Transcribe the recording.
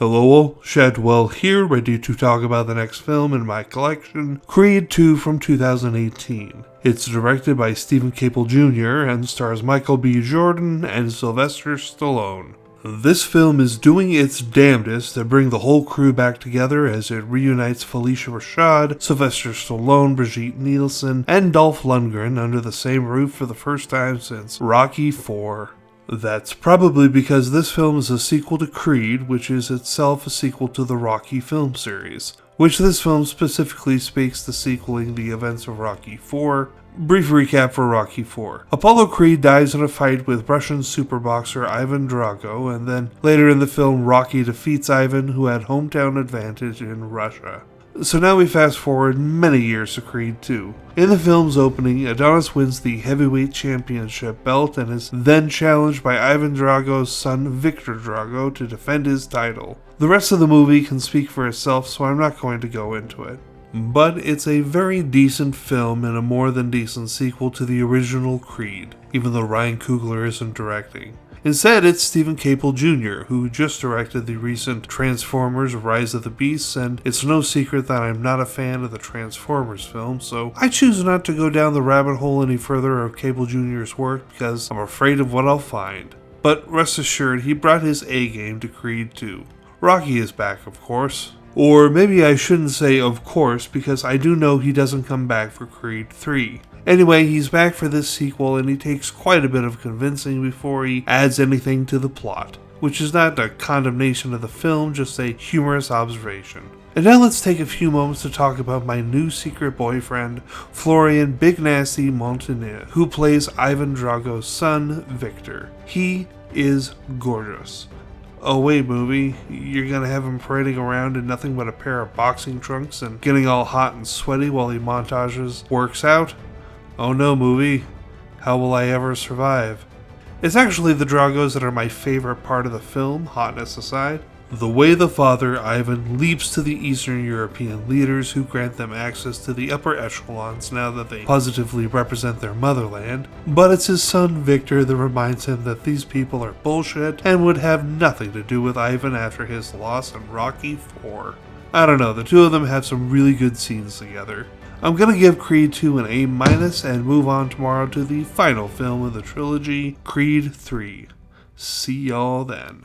Hello all, Shadwell here, ready to talk about the next film in my collection, Creed 2 from 2018. It's directed by Stephen Caple Jr. and stars Michael B. Jordan and Sylvester Stallone. This film is doing its damnedest to bring the whole crew back together as it reunites Felicia Rashad, Sylvester Stallone, Brigitte Nielsen, and Dolph Lundgren under the same roof for the first time since Rocky IV. That's probably because this film is a sequel to Creed, which is itself a sequel to the Rocky film series, which this film specifically speaks to sequeling the events of Rocky IV. Brief recap for Rocky IV. Apollo Creed dies in a fight with Russian superboxer Ivan Drago, and then later in the film Rocky defeats Ivan, who had hometown advantage in Russia. So now we fast forward many years to Creed 2. In the film's opening, Adonis wins the heavyweight championship belt and is then challenged by Ivan Drago's son Victor Drago to defend his title. The rest of the movie can speak for itself, so I'm not going to go into it. But it's a very decent film and a more than decent sequel to the original Creed, even though Ryan Coogler isn't directing. Instead, it's Stephen Caple Jr., who just directed the recent Transformers Rise of the Beasts, and it's no secret that I'm not a fan of the Transformers film, so I choose not to go down the rabbit hole any further of Caple Jr.'s work because I'm afraid of what I'll find. But rest assured, he brought his A-game to Creed 2. Rocky is back, of course. Or maybe I shouldn't say of course, because I do know he doesn't come back for Creed 3. Anyway, he's back for this sequel and he takes quite a bit of convincing before he adds anything to the plot, which is not a condemnation of the film, just a humorous observation. And now let's take a few moments to talk about my new secret boyfriend, Florian Big Nasty Montagneux, who plays Ivan Drago's son, Victor. He is gorgeous. Oh wait, movie, you're gonna have him parading around in nothing but a pair of boxing trunks and getting all hot and sweaty while he works out? Oh no, movie, how will I ever survive? It's actually the Dragos that are my favorite part of the film, hotness aside. The way the father, Ivan, leaps to the Eastern European leaders who grant them access to the upper echelons now that they positively represent their motherland, but it's his son Victor that reminds him that these people are bullshit and would have nothing to do with Ivan after his loss in Rocky IV. I don't know, the two of them have some really good scenes together. I'm gonna give Creed 2 an A- and move on tomorrow to the final film of the trilogy, Creed 3. See y'all then.